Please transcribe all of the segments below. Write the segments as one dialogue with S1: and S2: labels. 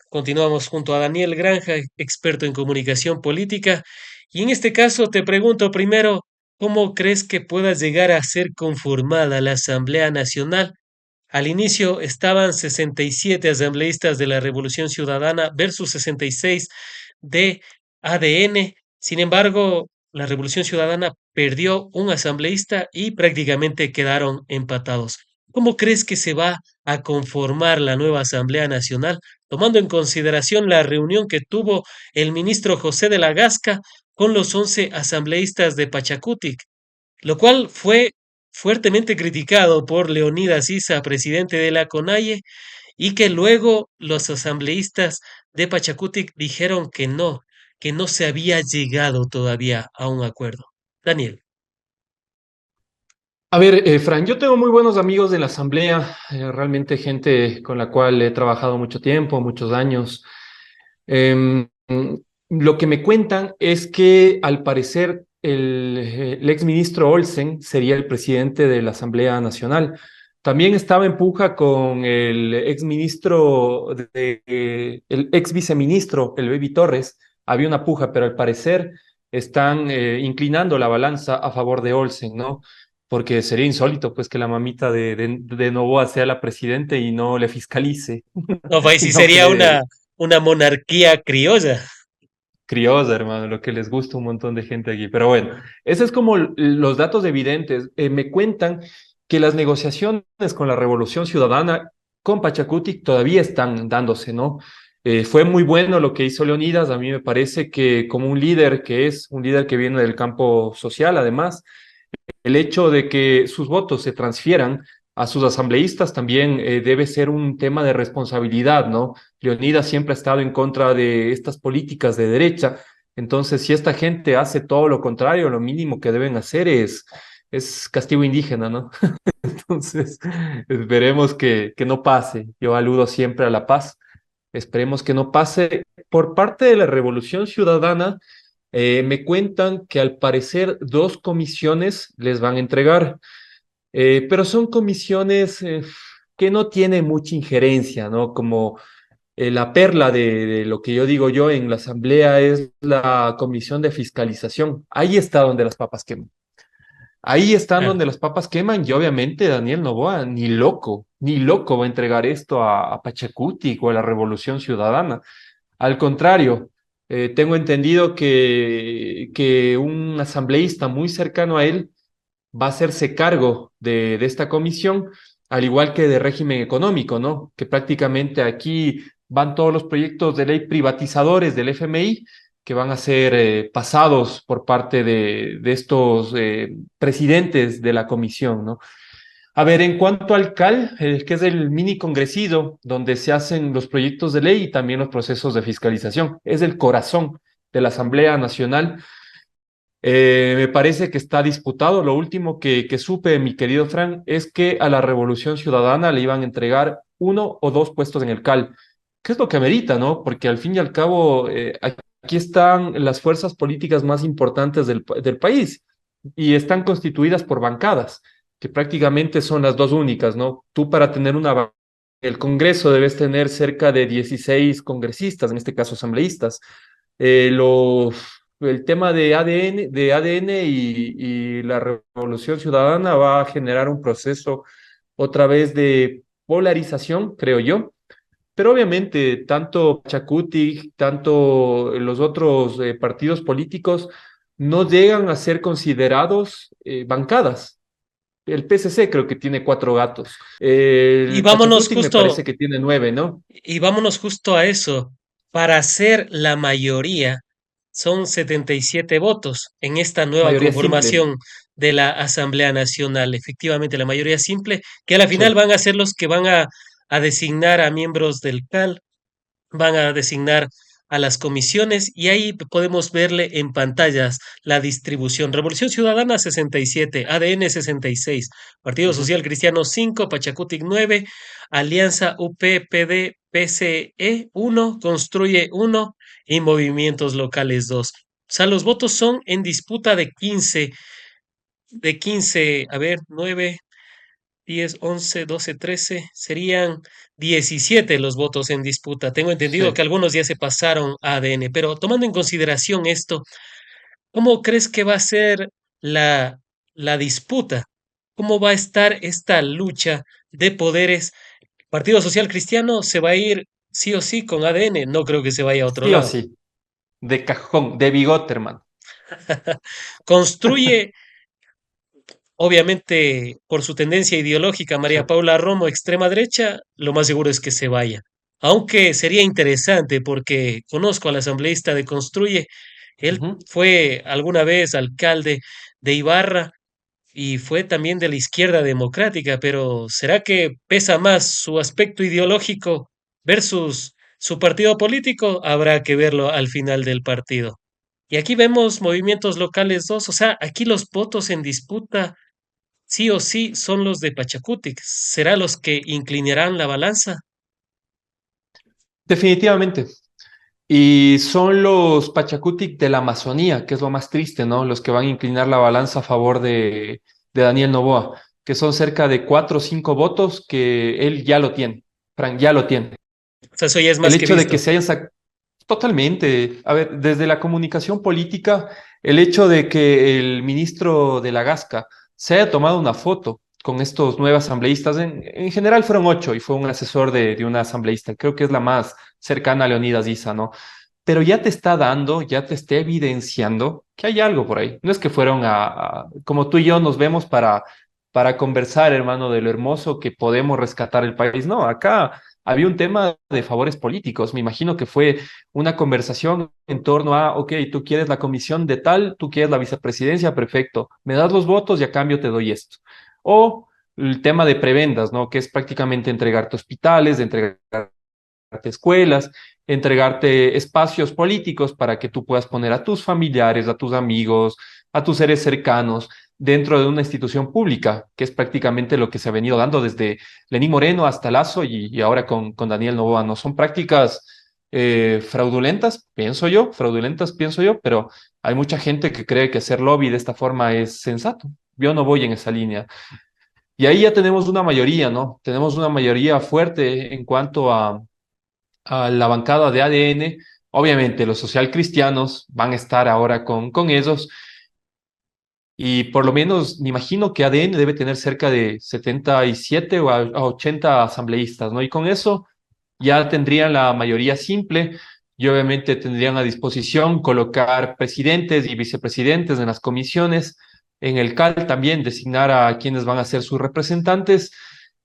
S1: Continuamos junto a Daniel Granja, experto en comunicación política. Y en este caso te pregunto primero, ¿cómo crees que pueda llegar a ser conformada la Asamblea Nacional? Al inicio estaban 67 asambleístas de la Revolución Ciudadana versus 66 de ADN. Sin embargo, la Revolución Ciudadana perdió un asambleísta y prácticamente quedaron empatados. ¿Cómo crees que se va a conformar la nueva Asamblea Nacional, tomando en consideración la reunión que tuvo el ministro José de la Gasca con los 11 asambleístas de Pachacutic? Lo cual fue fuertemente criticado por Leonidas Issa, presidente de la CONAIE, y que luego los asambleístas de Pachacutic dijeron que no se había llegado todavía a un acuerdo. Daniel.
S2: A ver, Fran, yo tengo muy buenos amigos de la Asamblea, realmente gente con la cual he trabajado mucho tiempo, muchos años. Lo que me cuentan es que al parecer el exministro Olsen sería el presidente de la Asamblea Nacional. También estaba en puja con el exministro, el ex viceministro, el Baby Torres. Había una puja, pero al parecer están inclinando la balanza a favor de Olsen, ¿no? Porque sería insólito, pues, que la mamita de Novoa sea la presidente y no le fiscalice,
S1: No, pues
S2: y
S1: sí
S2: no que
S1: sería
S2: le
S1: una monarquía criolla.
S2: criosa, hermano, lo que les gusta a un montón de gente aquí. Pero bueno, esos es como los datos evidentes. Me cuentan que las negociaciones con la Revolución Ciudadana, con Pachacuti, todavía están dándose, ¿no? Fue muy bueno lo que hizo Leonidas. A mí me parece que como un líder que es, un líder que viene del campo social, además, el hecho de que sus votos se transfieran a sus asambleístas también debe ser un tema de responsabilidad, ¿no? Leonidas siempre ha estado en contra de estas políticas de derecha, entonces si esta gente hace todo lo contrario, lo mínimo que deben hacer es castigo indígena, ¿no? Entonces, esperemos que no pase. Yo aludo siempre a la paz. Esperemos que no pase. Por parte de la Revolución Ciudadana, me cuentan que al parecer dos comisiones les van a entregar, pero son comisiones que no tienen mucha injerencia, ¿no? Como la perla de lo que yo digo yo en la asamblea es la comisión de fiscalización. Ahí está donde las papas queman. Ahí están
S1: Claro.
S2: donde las papas queman y obviamente Daniel Noboa, ni loco va a entregar esto a Pachacuti o a la Revolución Ciudadana. Al contrario, tengo entendido que un asambleísta muy cercano a él va a hacerse cargo de esta comisión, al igual que de régimen económico, ¿no? Que prácticamente aquí van todos los proyectos de ley privatizadores del FMI que van a ser pasados por parte de estos presidentes de la comisión, ¿no? A ver, en cuanto al CAL, que es el mini congresido, donde se hacen los proyectos de ley y también los procesos de fiscalización, es el corazón de la Asamblea Nacional. Me parece que está disputado. Lo último que supe, mi querido Frank, es que a la Revolución Ciudadana le iban a entregar uno o dos puestos en el CAL. ¿Qué es lo que amerita, no? Porque al fin y al cabo, aquí están las fuerzas políticas más importantes del país y están constituidas por bancadas, que prácticamente son las dos únicas, ¿no? Tú para tener el Congreso debes tener cerca de 16 congresistas, en este caso asambleístas. El tema de ADN y la Revolución Ciudadana va a generar un proceso otra vez de polarización, creo yo. Pero obviamente, tanto Chacuti, tanto los otros partidos políticos no llegan a ser considerados bancadas. El PSC creo que tiene cuatro gatos.
S1: Y
S2: El
S1: vámonos
S2: Pachacuti me
S1: justo,
S2: parece que tiene nueve, ¿no?
S1: y vámonos justo a eso. Para ser la mayoría, son 77 votos en esta nueva
S2: Mayoría simple.
S1: conformación de la Asamblea Nacional. Efectivamente, la mayoría simple, que a la final
S2: Sí.
S1: van a ser los que van a designar a miembros del CAL, van a designar a las comisiones y ahí podemos verle en pantallas la distribución. Revolución Ciudadana 67, ADN 66, Partido
S2: Ujú.
S1: Social Cristiano 5, Pachacutic 9, Alianza UP-PD PCE 1, Construye 1 y Movimientos Locales 2. O sea, los votos son en disputa de 15, a ver, 9. 10, 11, 12, 13, serían 17 los votos en disputa. Tengo entendido que
S2: Sí.
S1: algunos ya se pasaron a ADN, pero tomando en consideración esto, ¿cómo crees que va a ser la, la disputa? ¿Cómo va a estar esta lucha de poderes? Partido Social Cristiano se va a ir sí o sí con ADN, no creo que se vaya a otro
S2: Sí o
S1: lado.
S2: sí, de cajón, de bigote, hermano.
S1: Construye, obviamente, por su tendencia ideológica,
S2: Sí.
S1: María Paula Romo, extrema derecha, lo más seguro es que se vaya. Aunque sería interesante porque conozco al asambleísta de Construye, él
S2: Ujú.
S1: fue alguna vez alcalde de Ibarra y fue también de la izquierda democrática, pero ¿será que pesa más su aspecto ideológico versus su partido político? Habrá que verlo al final del partido. Y aquí vemos movimientos locales dos, o sea, aquí los votos en disputa sí o sí son los de Pachacutic. ¿Será los que inclinarán la balanza?
S2: Definitivamente. Y son los Pachacutic de la Amazonía, que es lo más triste, ¿no? Los que van a inclinar la balanza a favor de Daniel Noboa, que son cerca de 4 o 5 votos que él ya lo tiene. Frank, ya lo tiene.
S1: O sea, eso ya es
S2: El
S1: más que
S2: hecho de que
S1: visto.
S2: se hayan sacado totalmente, a ver, desde la comunicación política, el hecho de que el ministro de la Gasca se haya tomado una foto con estos nuevos asambleístas, en general fueron 8 y fue un asesor de una asambleísta, creo que es la más cercana a Leonidas Issa, ¿no? Pero ya te está dando, ya te está evidenciando que hay algo por ahí. No es que fueron como tú y yo nos vemos para conversar, hermano, de lo hermoso que podemos rescatar el país. No, acá había un tema de favores políticos. Me imagino que fue una conversación en torno a, ok, tú quieres la comisión de tal, tú quieres la vicepresidencia, perfecto. Me das los votos y a cambio te doy esto. O el tema de prebendas, ¿no? Que es prácticamente entregarte hospitales, entregarte escuelas, entregarte espacios políticos para que tú puedas poner a tus familiares, a tus amigos, a tus seres cercanos dentro de una institución pública, que es prácticamente lo que se ha venido dando desde Lenín Moreno hasta Lazo y ahora con Daniel Noboa. No son prácticas fraudulentas, pienso yo, pero hay mucha gente que cree que hacer lobby de esta forma es sensato. Yo no voy en esa línea. Y ahí ya tenemos una mayoría, ¿no? Tenemos una mayoría fuerte en cuanto a la bancada de ADN. Obviamente los socialcristianos van a estar ahora con ellos y por lo menos me imagino que ADN debe tener cerca de 77 o a 80 asambleístas, ¿no? Y con eso ya tendrían la mayoría simple y obviamente tendrían a disposición colocar presidentes y vicepresidentes en las comisiones, en el CAL también designar a quienes van a ser sus representantes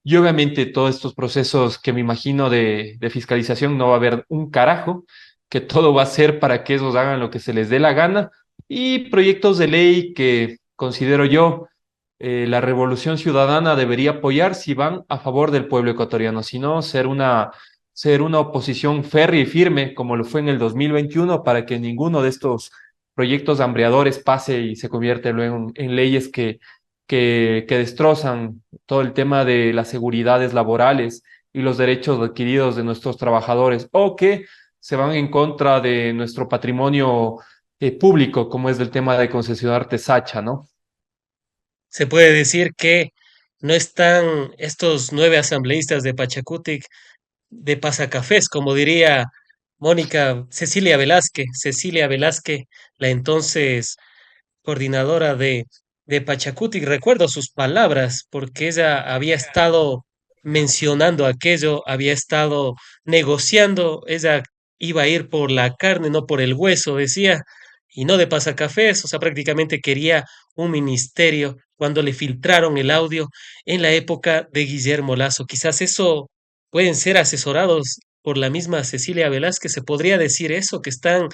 S2: y obviamente todos estos procesos que me imagino de fiscalización no va a haber un carajo, que todo va a ser para que ellos hagan lo que se les dé la gana y proyectos de ley que considero yo la revolución ciudadana debería apoyar si van a favor del pueblo ecuatoriano, si no, ser una oposición férrea y firme como lo fue en el 2021 para que ninguno de estos proyectos hambreadores pase y se convierta luego en leyes que destrozan todo el tema de las seguridades laborales y los derechos adquiridos de nuestros trabajadores o que se van en contra de nuestro patrimonio público, como es el tema de concesionarte Sacha, ¿no?
S1: Se puede decir que no están estos 9 asambleístas de Pachacutic de pasacafés, como diría Mónica Cecilia Velázquez, la entonces coordinadora de Pachacuti. Recuerdo sus palabras porque ella había estado mencionando aquello, había estado negociando, ella iba a ir por la carne, no por el hueso, decía, y no de pasacafés, o sea, prácticamente quería un ministerio cuando le filtraron el audio en la época de Guillermo Lazo. Quizás eso pueden ser asesorados por la misma Cecilia Velázquez, se podría decir eso, que están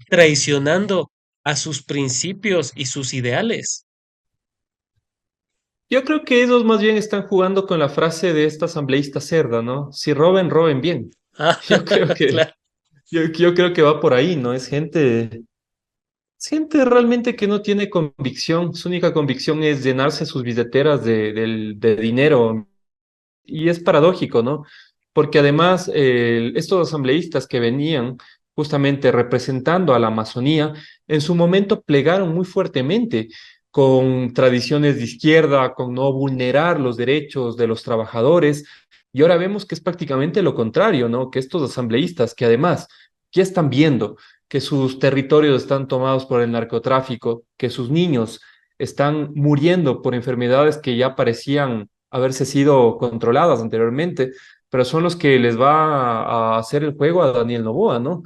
S1: traicionando a sus principios y sus ideales.
S2: Yo creo que ellos más bien están jugando con la frase de esta asambleísta cerda, ¿no? Si roben, roben bien.
S1: Ah,
S2: Yo creo que,
S1: claro.
S2: yo creo que va por ahí, ¿no? Es gente realmente que no tiene convicción. Su única convicción es llenarse sus billeteras de dinero. Y es paradójico, ¿no? Porque además estos asambleístas que venían justamente representando a la Amazonía, en su momento plegaron muy fuertemente. con tradiciones de izquierda, con no vulnerar los derechos de los trabajadores. Y ahora vemos que es prácticamente lo contrario, ¿no? Que estos asambleístas, que además ya están viendo que sus territorios están tomados por el narcotráfico, que sus niños están muriendo por enfermedades que ya parecían haberse sido controladas anteriormente, pero son los que les va a hacer el juego a Daniel Noboa, ¿no?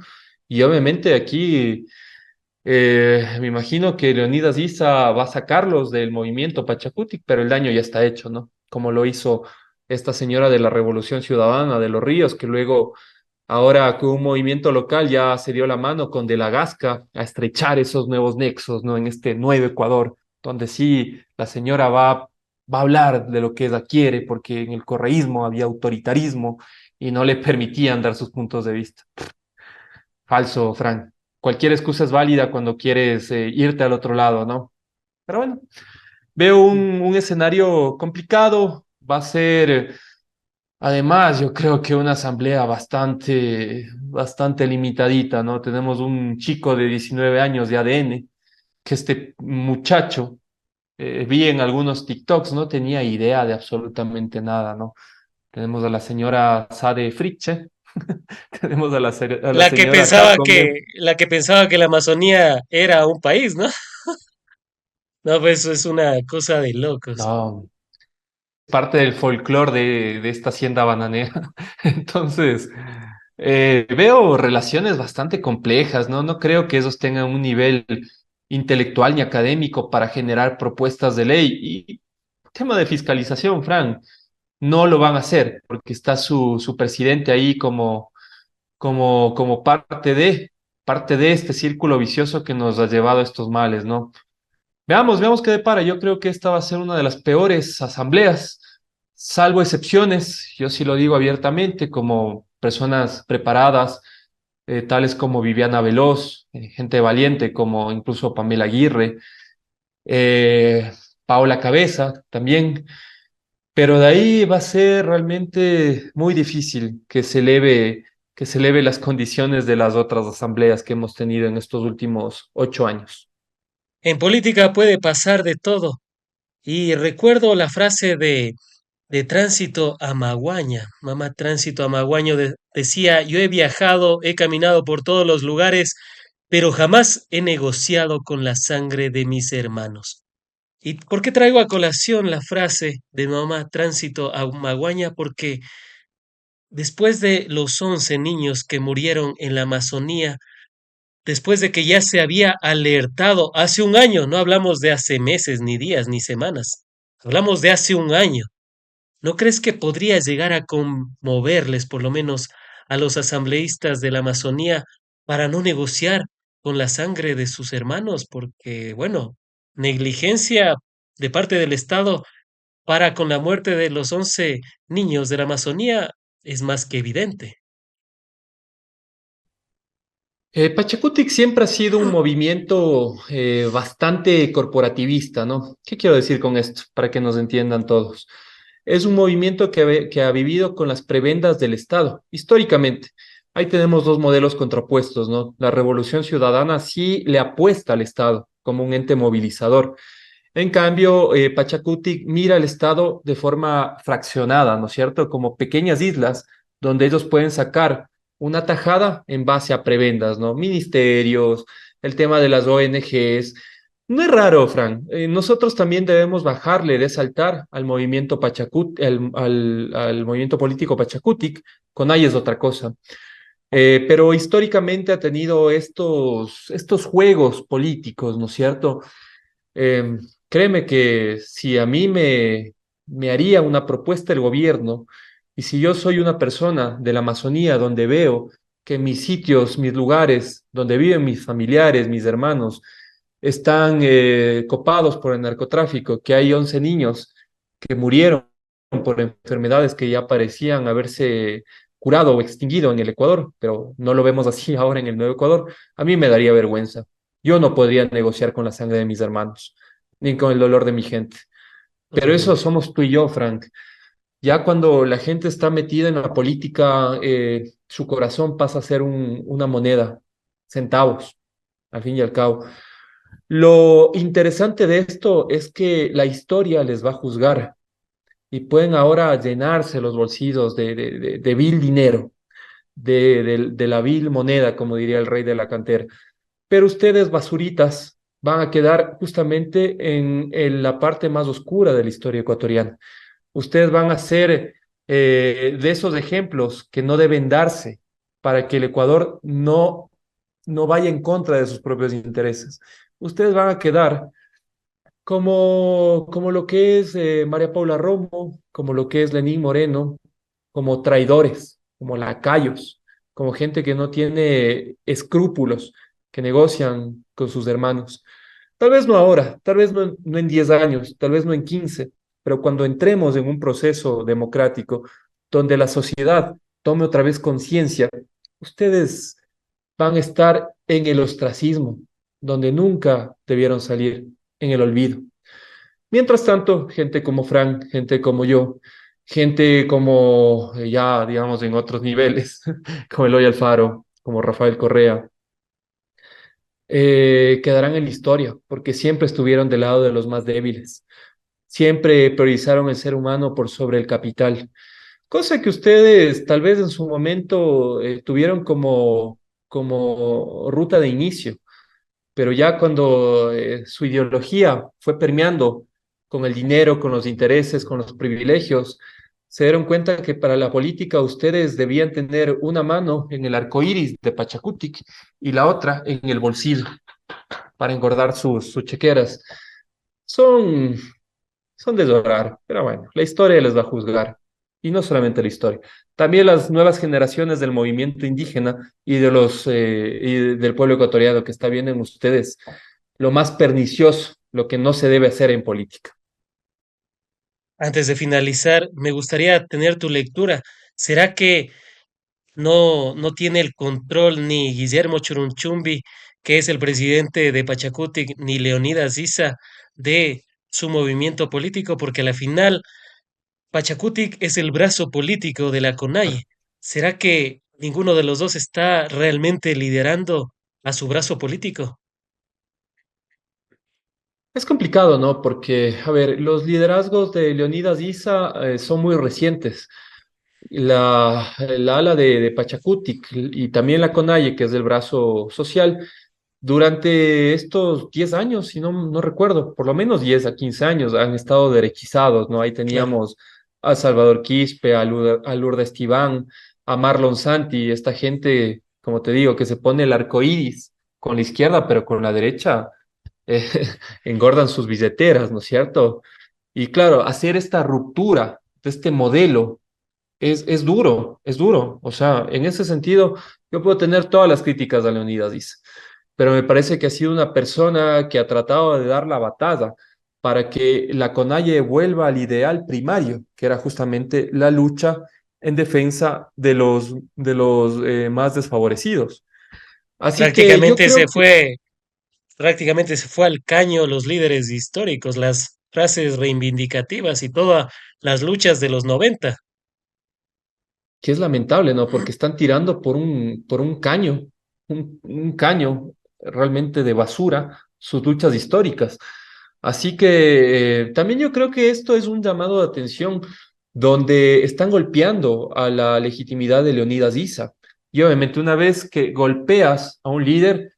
S2: Y obviamente aquí me imagino que Leonidas Issa va a sacarlos del movimiento Pachacutic, pero el daño ya está hecho, ¿no? Como lo hizo esta señora de la Revolución Ciudadana de los Ríos, que luego, ahora con un movimiento local, ya se dio la mano con De la Gasca a estrechar esos nuevos nexos, ¿no? En este nuevo Ecuador, donde sí la señora va a hablar de lo que ella quiere, porque en el correísmo había autoritarismo y no le permitían dar sus puntos de vista. Falso, Frank. Cualquier excusa es válida cuando quieres irte al otro lado, ¿no? Pero bueno, veo un escenario complicado. Va a ser, además, yo creo que una asamblea bastante limitadita, ¿no? Tenemos un chico de 19 años de ADN, que este muchacho, vi en algunos TikToks, no tenía idea de absolutamente nada, ¿no? Tenemos a la señora Sade Fritzsche, tenemos a la señora Jacome.
S1: La que pensaba que la Amazonía era un país, ¿no? No, pues eso es una cosa de locos.
S2: No, parte del folclore de esta hacienda bananera. Entonces, veo relaciones bastante complejas, ¿no? No creo que esos tengan un nivel intelectual ni académico para generar propuestas de ley. Y tema de fiscalización, Fran, no lo van a hacer porque está su presidente ahí como parte de este círculo vicioso que nos ha llevado a estos males, ¿no? Veamos qué depara. Yo creo que esta va a ser una de las peores asambleas, salvo excepciones, yo sí lo digo abiertamente, como personas preparadas, tales como Viviana Veloz, gente valiente como incluso Pamela Aguirre, eh, Paola Cabeza también, pero de ahí va a ser realmente muy difícil que se eleve las condiciones de las otras asambleas que hemos tenido en estos últimos 8 años.
S1: En política puede pasar de todo. Y recuerdo la frase de Tránsito a Maguaña. Mamá Tránsito a Maguaño decía, yo he viajado, he caminado por todos los lugares, pero jamás he negociado con la sangre de mis hermanos. ¿Y por qué traigo a colación la frase de mamá Tránsito a Maguaña? Porque después de los 11 niños que murieron en la Amazonía, después de que ya se había alertado hace un año, no hablamos de hace meses, ni días, ni semanas, hablamos de hace un año. ¿No crees que podría llegar a conmoverles, por lo menos a los asambleístas de la Amazonía, para no negociar con la sangre de sus hermanos? Porque, bueno, negligencia de parte del Estado para con la muerte de los 11 niños de la Amazonía es más que evidente.
S2: Pachacutic siempre ha sido un movimiento bastante corporativista, ¿no? ¿Qué quiero decir con esto? Para que nos entiendan todos. Es un movimiento que ha vivido con las prebendas del Estado, históricamente. Ahí tenemos dos modelos contrapuestos, ¿no? La Revolución Ciudadana sí le apuesta al Estado como un ente movilizador. En cambio, Pachacutic mira al Estado de forma fraccionada, ¿no es cierto? Como pequeñas islas donde ellos pueden sacar una tajada en base a prebendas, ¿no? Ministerios, el tema de las ONGs. No es raro, Fran. Nosotros también debemos bajarle de saltar al movimiento al movimiento político Pachacutic. Con ahí es otra cosa. Pero históricamente ha tenido estos juegos políticos, ¿no es cierto? Eh, Créeme que si a mí me haría una propuesta el gobierno y si yo soy una persona de la Amazonía donde veo que mis sitios, mis lugares, donde viven mis familiares, mis hermanos, están copados por el narcotráfico, que hay 11 niños que murieron por enfermedades que ya parecían haberse curado o extinguido en el Ecuador, pero no lo vemos así ahora en el Nuevo Ecuador, a mí me daría vergüenza. Yo no podría negociar con la sangre de mis hermanos, ni con el dolor de mi gente. Pero
S1: Ujú.
S2: eso somos tú y yo, Frank. Ya cuando la gente está metida en la política, su corazón pasa a ser una moneda, centavos, al fin y al cabo. Lo interesante de esto es que la historia les va a juzgar y pueden ahora llenarse los bolsillos de vil dinero, de la vil moneda, como diría el rey de la cantera. Pero ustedes, basuritas, van a quedar justamente en la parte más oscura de la historia ecuatoriana. Ustedes van a ser de esos ejemplos que no deben darse para que el Ecuador no vaya en contra de sus propios intereses. Ustedes van a quedar como lo que es María Paula Romo, como lo que es Lenín Moreno, como traidores, como lacayos, como gente que no tiene escrúpulos, que negocian con sus hermanos. Tal vez no ahora, tal vez no en 10 años, tal vez no en 15, pero cuando entremos en un proceso democrático donde la sociedad tome otra vez conciencia, ustedes van a estar en el ostracismo, donde nunca debieron salir, en el olvido. Mientras tanto, gente como Frank, gente como yo, gente como ya, digamos, en otros niveles, como Eloy Alfaro, como Rafael Correa, quedarán en la historia, porque siempre estuvieron del lado de los más débiles, siempre priorizaron el ser humano por sobre el capital, cosa que ustedes tal vez en su momento tuvieron como ruta de inicio, pero ya cuando su ideología fue permeando con el dinero, con los intereses, con los privilegios, se dieron cuenta que para la política ustedes debían tener una mano en el arco iris de Pachacutic y la otra en el bolsillo para engordar sus chequeras. Son, son de llorar, pero bueno, la historia les va a juzgar. Y no solamente la historia, también las nuevas generaciones del movimiento indígena y y del pueblo ecuatoriano que está viendo en ustedes lo más pernicioso, lo que no se debe hacer en política.
S1: Antes de finalizar, me gustaría tener tu lectura. ¿Será que no tiene el control ni Guillermo Churunchumbi, que es el presidente de Pachacutic, ni Leonidas Issa de su movimiento político? Porque a la final Pachacutic es el brazo político de la CONAIE. ¿Será que ninguno de los dos está realmente liderando a su brazo político?
S2: Es complicado, ¿no? Porque, a ver, los liderazgos de Leonidas Issa son muy recientes. La ala de Pachacutic y también la CONAIE, que es del brazo social, durante estos 10 años, si no recuerdo, por lo menos 10 a 15 años han estado derechizados, ¿no? Ahí
S1: Claro.
S2: teníamos a Salvador Quispe, a Lourdes Tibán, a Marlon Santi, esta gente, como te digo, que se pone el arco iris con la izquierda, pero con la derecha eh, engordan sus billeteras, ¿no es cierto? Y claro, hacer esta ruptura de este modelo es duro, es duro. O sea, en ese sentido, yo puedo tener todas las críticas a Leonidas, dice, pero me parece que ha sido una persona que ha tratado de dar la batalla para que la CONAIE vuelva al ideal primario, que era justamente la lucha en defensa de los más desfavorecidos. Así que yo
S1: Prácticamente
S2: creo
S1: se
S2: que
S1: fue, prácticamente se fue al caño los líderes históricos, las frases reivindicativas y todas las luchas de los 90.
S2: es lamentable, ¿no? Porque están tirando por un caño, un caño realmente de basura, sus luchas históricas. Así que también yo creo que esto es un llamado de atención donde están golpeando a la legitimidad de Leonidas Issa. Y obviamente una vez que golpeas a un líder,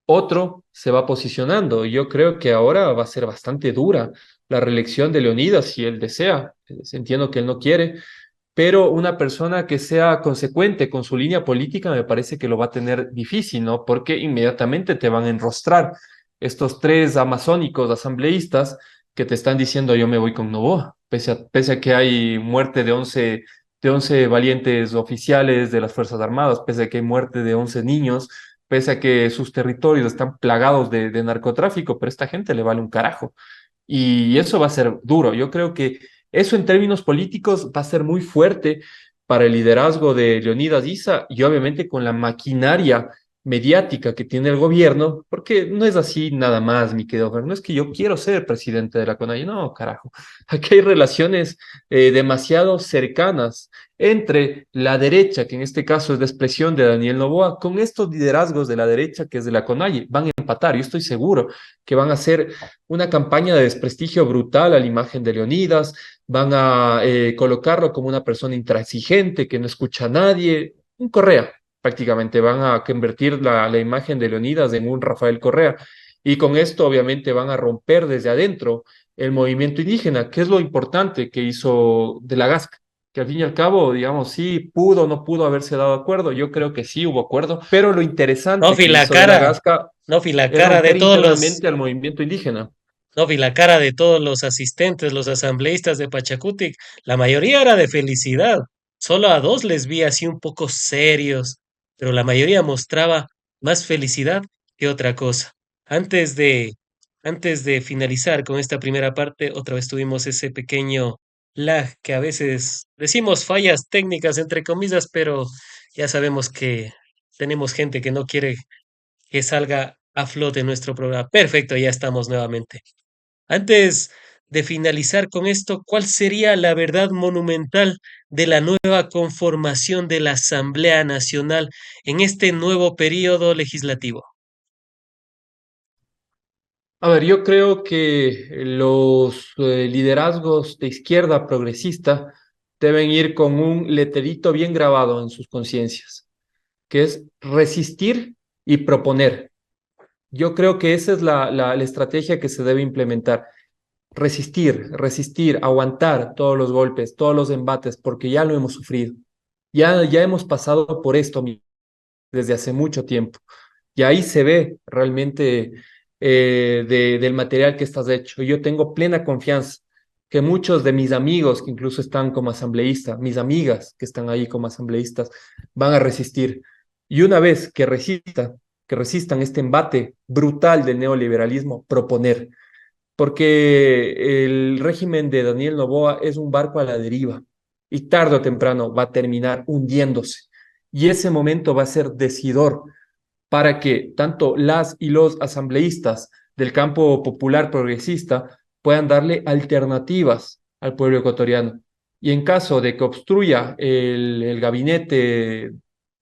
S2: otro se va posicionando. Y yo creo que ahora va a ser bastante dura la reelección de Leonidas si él desea. Entiendo que él no quiere, pero una persona que sea consecuente con su línea política me parece que lo va a tener difícil, ¿no? Porque inmediatamente te van a enrostrar estos tres amazónicos asambleístas que te están diciendo yo me voy con Novoa, pese a que hay muerte de once valientes oficiales de las Fuerzas Armadas, pese a que hay muerte de 11 niños, pese a que sus territorios están plagados de narcotráfico, pero a esta gente le vale un carajo. Y eso va a ser duro. Yo creo que eso en términos políticos va a ser muy fuerte para el liderazgo de Leonidas Issa y obviamente con la maquinaria mediática que tiene el gobierno, porque no es así nada más, mi querido Fer, no es que yo quiero ser presidente de la CONAIE, no, carajo, aquí hay relaciones demasiado cercanas entre la derecha, que en este caso es la expresión de Daniel Noboa, con estos liderazgos de la derecha, que es de la CONAIE, van a empatar, yo estoy seguro que van a hacer una campaña de desprestigio brutal a la imagen de Leonidas, van a colocarlo como una persona intransigente, que no escucha a nadie, un Correa prácticamente van a convertir la imagen de Leonidas en un Rafael Correa. Y con esto obviamente van a romper desde adentro el movimiento indígena, que es lo importante que hizo de la Gasca, que al fin y al cabo, digamos, sí pudo o no pudo haberse dado acuerdo, yo creo que sí hubo acuerdo, pero lo
S1: No
S2: interesante
S1: vi
S2: que
S1: la
S2: hizo de la
S1: cara,
S2: Gasca
S1: no vi la
S2: es
S1: cara de
S2: romper
S1: todos los,
S2: internamente al movimiento indígena.
S1: no vi la cara de todos los asistentes, los asambleístas de Pachacutic. La mayoría era de felicidad. Solo a dos les vi así un poco serios, pero la mayoría mostraba más felicidad que otra cosa. Antes de, antes de finalizar con esta primera parte, otra vez tuvimos ese pequeño lag que a veces decimos fallas técnicas entre comillas, pero ya sabemos que tenemos gente que no quiere que salga a flote nuestro programa. Perfecto, ya estamos nuevamente. Antes de finalizar con esto, ¿cuál sería la verdad monumental de la nueva conformación de la Asamblea Nacional en este nuevo periodo legislativo?
S2: A ver, yo creo que los liderazgos de izquierda progresista deben ir con un letrerito bien grabado en sus conciencias, que es resistir y proponer. Yo creo que esa es la estrategia que se debe implementar. Resistir, resistir, aguantar todos los golpes, todos los embates, porque ya lo hemos sufrido. Ya hemos pasado por esto desde hace mucho tiempo. Y ahí se ve realmente del material que estás hecho. Yo tengo plena confianza que muchos de mis amigos, que incluso están como asambleístas, mis amigas que están ahí como asambleístas, van a resistir. Y una vez que resistan este embate brutal del neoliberalismo, proponer. Porque el régimen de Daniel Noboa es un barco a la deriva y tarde o temprano va a terminar hundiéndose. Y ese momento va a ser decidor para que tanto las y los asambleístas del campo popular progresista puedan darle alternativas al pueblo ecuatoriano. Y en caso de que obstruya el gabinete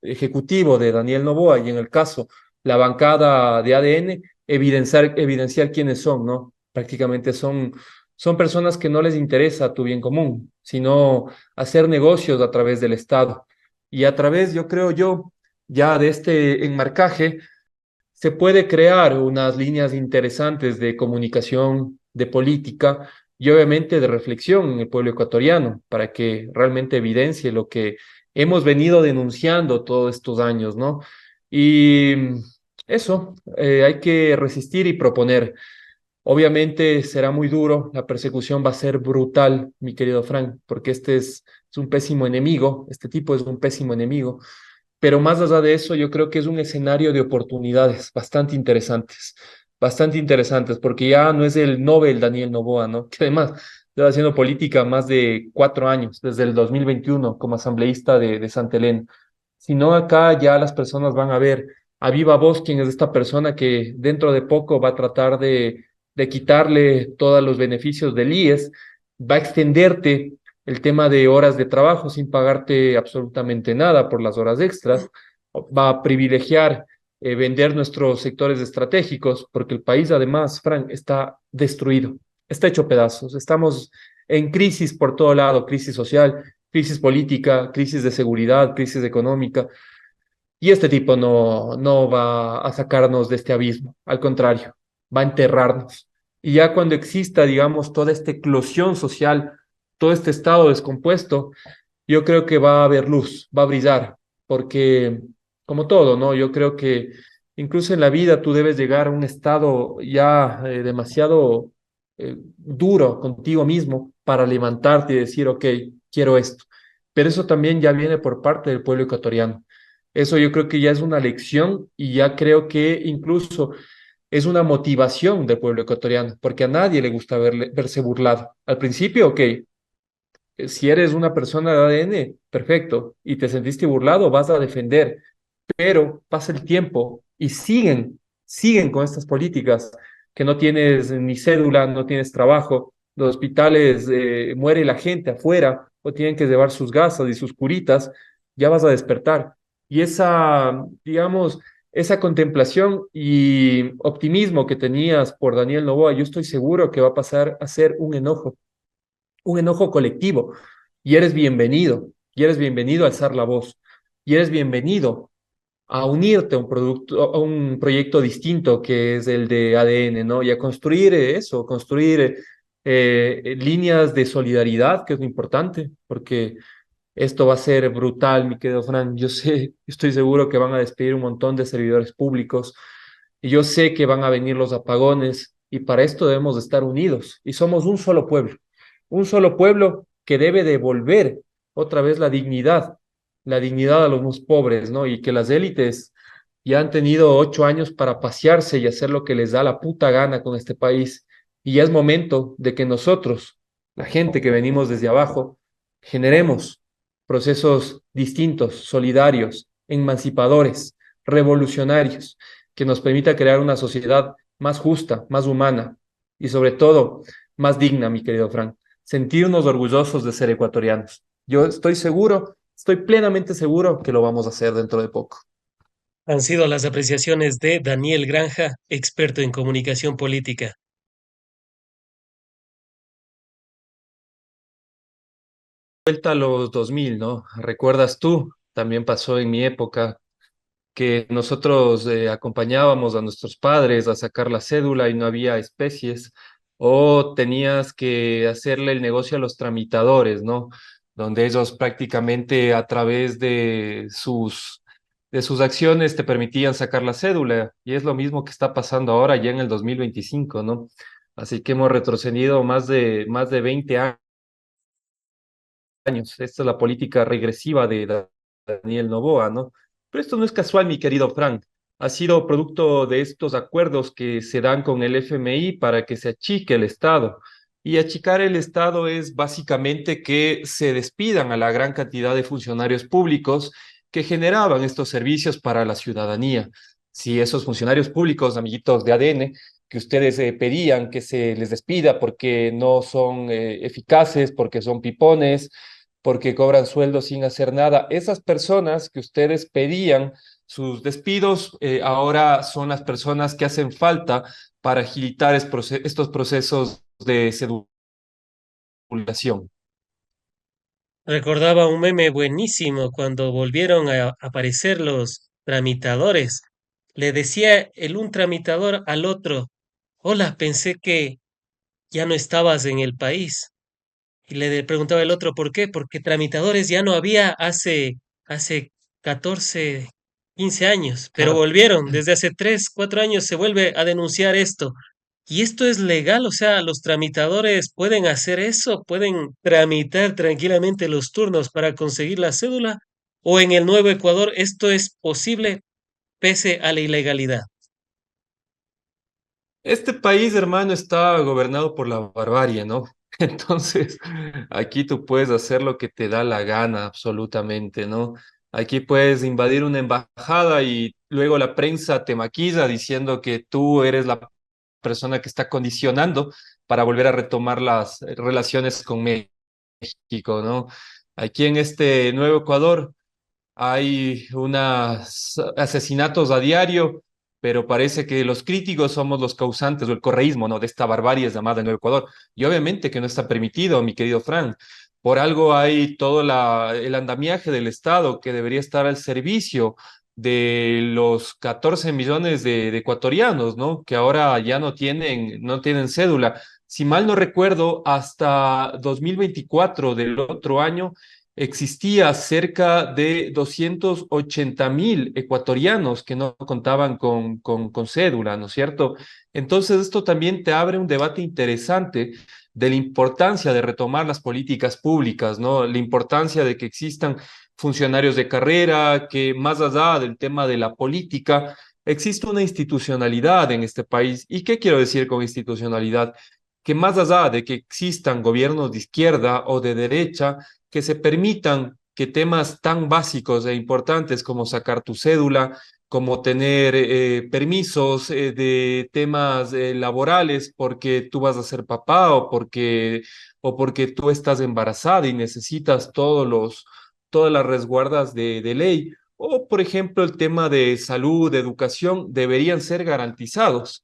S2: ejecutivo de Daniel Noboa y en el caso la bancada de ADN, evidenciar quiénes son, ¿no? Prácticamente son personas que no les interesa tu bien común, sino hacer negocios a través del Estado. Y a través, yo creo yo, ya de este enmarcaje, se puede crear unas líneas interesantes de comunicación, de política y obviamente de reflexión en el pueblo ecuatoriano para que realmente evidencie lo que hemos venido denunciando todos estos años, ¿no? Y eso, hay que resistir y proponer. Obviamente será muy duro, la persecución va a ser brutal, mi querido Frank, porque es un pésimo enemigo, este tipo es un pésimo enemigo, pero más allá de eso, yo creo que es un escenario de oportunidades bastante interesantes, porque ya no es el Nobel Daniel Noboa, ¿no? Que además lleva haciendo política más de 4 años, desde el 2021 como asambleísta de Santa Elena, sino acá ya las personas van a ver a viva voz quién es esta persona que dentro de poco va a tratar de quitarle todos los beneficios del IES, va a extenderte el tema de horas de trabajo sin pagarte absolutamente nada por las horas extras, va a privilegiar vender nuestros sectores estratégicos, porque el país además, Frank, está destruido, está hecho pedazos, estamos en crisis por todo lado, crisis social, crisis política, crisis de seguridad, crisis económica, y este tipo no va a sacarnos de este abismo, al contrario, va a enterrarnos. Y ya cuando exista, digamos, toda esta eclosión social, todo este estado descompuesto, yo creo que va a haber luz, va a brillar, porque como todo, ¿no? Yo creo que incluso en la vida tú debes llegar a un estado ya demasiado duro contigo mismo para levantarte y decir, ok, quiero esto. Pero eso también ya viene por parte del pueblo ecuatoriano. Eso yo creo que ya es una lección y ya creo que incluso es una motivación del pueblo ecuatoriano, porque a nadie le gusta verse burlado. Al principio, ok, si eres una persona de ADN, perfecto, y te sentiste burlado, vas a defender. pero pasa el tiempo y siguen con estas políticas, que no tienes ni cédula, no tienes trabajo, los hospitales muere la gente afuera o tienen que llevar sus gasas y sus curitas, ya vas a despertar. Y esa, digamos, esa contemplación y optimismo que tenías por Daniel Noboa, yo estoy seguro que va a pasar a ser un enojo colectivo. Y eres bienvenido a alzar la voz, y eres bienvenido a unirte a un producto, a un proyecto distinto que es el de ADN, ¿no? Y a construir eso, construir líneas de solidaridad, que es lo importante, porque esto va a ser brutal, mi querido Fran. Yo sé, estoy seguro que van a despedir un montón de servidores públicos y yo sé que van a venir los apagones y para esto debemos de estar unidos y somos un solo pueblo que debe devolver otra vez la dignidad a los más pobres, ¿no? Y que las élites ya han tenido 8 años para pasearse y hacer lo que les da la puta gana con este país. Y ya es momento de que nosotros, la gente que venimos desde abajo, generemos procesos distintos, solidarios, emancipadores, revolucionarios, que nos permita crear una sociedad más justa, más humana y sobre todo más digna, mi querido Frank. Sentirnos orgullosos de ser ecuatorianos. Yo estoy seguro, estoy plenamente seguro que lo vamos a hacer dentro de poco.
S1: Han sido las apreciaciones de Daniel Granja, experto en comunicación política.
S2: Vuelta a los 2000, ¿no? ¿Recuerdas tú? También pasó en mi época que nosotros acompañábamos a nuestros padres a sacar la cédula y no había especies, o tenías que hacerle el negocio a los tramitadores, ¿no? Donde ellos prácticamente a través de sus acciones te permitían sacar la cédula, y es lo mismo que está pasando ahora ya en el 2025, ¿no? Así que hemos retrocedido más de 20 años. Esta es la política regresiva de Daniel Noboa, ¿no? Pero esto no es casual, mi querido Frank. Ha sido producto de estos acuerdos que se dan con el FMI para que se achique el Estado. Y achicar el Estado es básicamente que se despidan a la gran cantidad de funcionarios públicos que generaban estos servicios para la ciudadanía. Si esos funcionarios públicos, amiguitos de ADN, que ustedes pedían que se les despida porque no son eficaces, porque son pipones, porque cobran sueldos sin hacer nada. Esas personas que ustedes pedían sus despidos, ahora son las personas que hacen falta para agilitar estos procesos de sedulación.
S1: Recordaba un meme buenísimo cuando volvieron a aparecer los tramitadores. Le decía el un tramitador al otro, hola, pensé que ya no estabas en el país. Y preguntaba el otro, ¿por qué? Porque tramitadores ya no había hace 14, 15 años, pero
S2: Claro.
S1: volvieron. Desde hace 3, 4 años se vuelve a denunciar esto. Y esto es legal, o sea, los tramitadores pueden hacer eso, pueden tramitar tranquilamente los turnos para conseguir la cédula, o en el Nuevo Ecuador esto es posible pese a la ilegalidad.
S2: Este país, hermano, está gobernado por la barbarie, ¿no? Entonces, aquí tú puedes hacer lo que te da la gana, absolutamente, ¿no? Aquí puedes invadir una embajada y luego la prensa te maquilla diciendo que tú eres la persona que está condicionando para volver a retomar las relaciones con México, ¿no? Aquí en este Nuevo Ecuador hay unos asesinatos a diario, pero parece que los críticos somos los causantes o el correísmo, ¿no? De esta barbarie llamada en el Ecuador. Y obviamente que no está permitido, mi querido Frank. Por algo hay todo el andamiaje del Estado que debería estar al servicio de los 14 millones de ecuatorianos, ¿no? Que ahora ya no tienen cédula. Si mal no recuerdo, hasta 2024 del otro año existía cerca de 280.000 ecuatorianos que no contaban con cédula, ¿no es cierto? Entonces, esto también te abre un debate interesante de la importancia de retomar las políticas públicas, ¿no? La importancia de que existan funcionarios de carrera, que más allá del tema de la política, existe una institucionalidad en este país. ¿Y qué quiero decir con institucionalidad? Que más allá de que existan gobiernos de izquierda o de derecha, que se permitan que temas tan básicos e importantes como sacar tu cédula, como tener permisos de temas laborales porque tú vas a ser papá o porque tú estás embarazada y necesitas todas las resguardas de ley. O, por ejemplo, el tema de salud, de educación, deberían ser garantizados.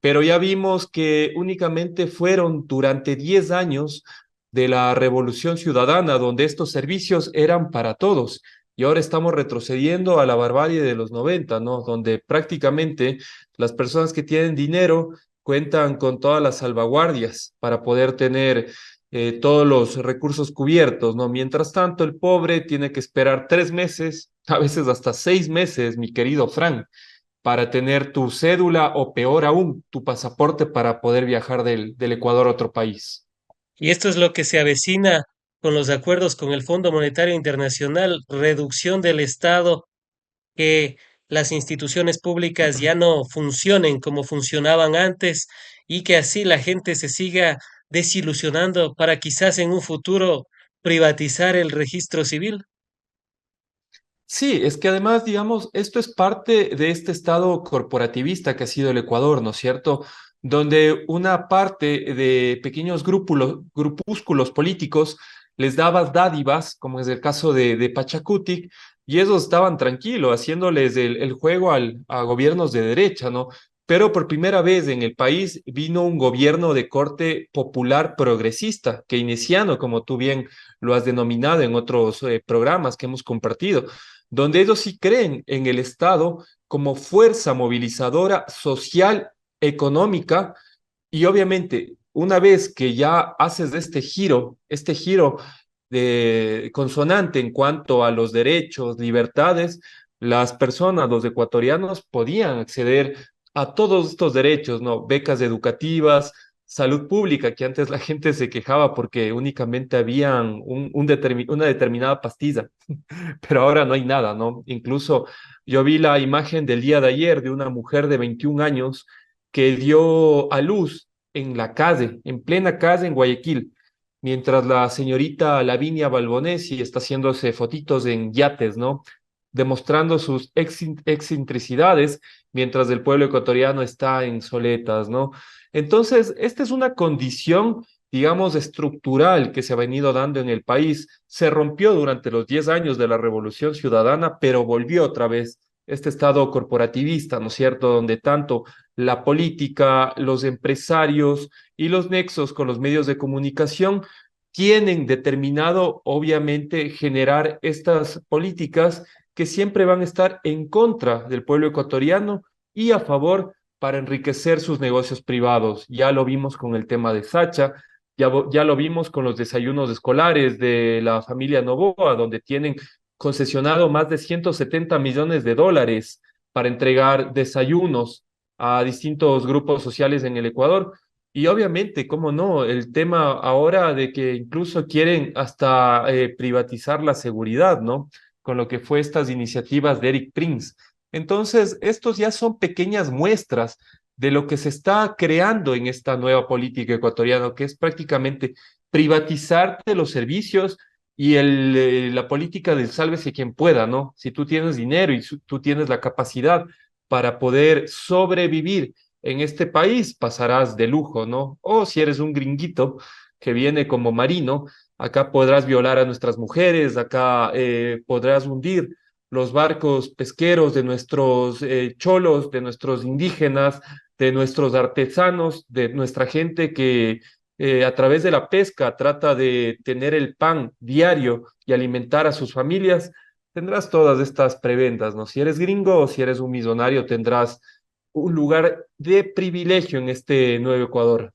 S2: Pero ya vimos que únicamente fueron durante 10 años de la Revolución Ciudadana donde estos servicios eran para todos. Y ahora estamos retrocediendo a la barbarie de los 90, ¿no? Donde prácticamente las personas que tienen dinero cuentan con todas las salvaguardias para poder tener todos los recursos cubiertos, ¿no? Mientras tanto, el pobre tiene que esperar 3 meses, a veces hasta 6 meses, mi querido Frank, para tener tu cédula o peor aún, tu pasaporte para poder viajar del Ecuador a otro país.
S1: Y esto es lo que se avecina con los acuerdos con el Fondo Monetario Internacional, reducción del Estado, que las instituciones públicas ya no funcionen como funcionaban antes y que así la gente se siga desilusionando para quizás en un futuro privatizar el registro civil.
S2: Sí, es que además, digamos, esto es parte de este estado corporativista que ha sido el Ecuador, ¿no es cierto? Donde una parte de pequeños grupúsculos políticos les daba dádivas, como es el caso de Pachacutic, y ellos estaban tranquilos, haciéndoles el juego a gobiernos de derecha, ¿no? Pero por primera vez en el país vino un gobierno de corte popular progresista, keynesiano, como tú bien lo has denominado en otros programas que hemos compartido, donde ellos sí creen en el Estado como fuerza movilizadora social, económica, y obviamente una vez que ya haces este giro de consonante en cuanto a los derechos, libertades, las personas, los ecuatorianos podían acceder a todos estos derechos, ¿no? Becas educativas, salud pública, que antes la gente se quejaba porque únicamente habían una determinada pastilla, pero ahora no hay nada, ¿no? Incluso yo vi la imagen del día de ayer de una mujer de 21 años que dio a luz en la calle, en plena calle en Guayaquil, mientras la señorita Lavinia Balbonesi está haciéndose fotitos en yates, ¿no? Demostrando sus excentricidades, mientras el pueblo ecuatoriano está en soletas, ¿no? Entonces, esta es una condición, digamos, estructural que se ha venido dando en el país. Se rompió durante los 10 años de la Revolución Ciudadana, pero volvió otra vez este estado corporativista, ¿no es cierto?, donde tanto la política, los empresarios y los nexos con los medios de comunicación tienen determinado, obviamente, generar estas políticas que siempre van a estar en contra del pueblo ecuatoriano y a favor para enriquecer sus negocios privados. Ya lo vimos con el tema de Sacha, ya lo vimos con los desayunos escolares de la familia Novoa, donde tienen concesionado más de 170 millones de dólares para entregar desayunos a distintos grupos sociales en el Ecuador. Y obviamente, cómo no, el tema ahora de que incluso quieren hasta privatizar la seguridad, ¿no? Con lo que fue estas iniciativas de Eric Prince. Entonces, estos ya son pequeñas muestras de lo que se está creando en esta nueva política ecuatoriana, que es prácticamente privatizar de los servicios y la política del sálvese quien pueda, ¿no? Si tú tienes dinero y tú tienes la capacidad para poder sobrevivir en este país, pasarás de lujo, ¿no? O si eres un gringuito que viene como marino, acá podrás violar a nuestras mujeres, acá podrás hundir los barcos pesqueros de nuestros cholos, de nuestros indígenas, de nuestros artesanos, de nuestra gente que a través de la pesca trata de tener el pan diario y alimentar a sus familias. Tendrás todas estas prebendas, ¿no? Si eres gringo o si eres un millonario, tendrás un lugar de privilegio en este nuevo Ecuador.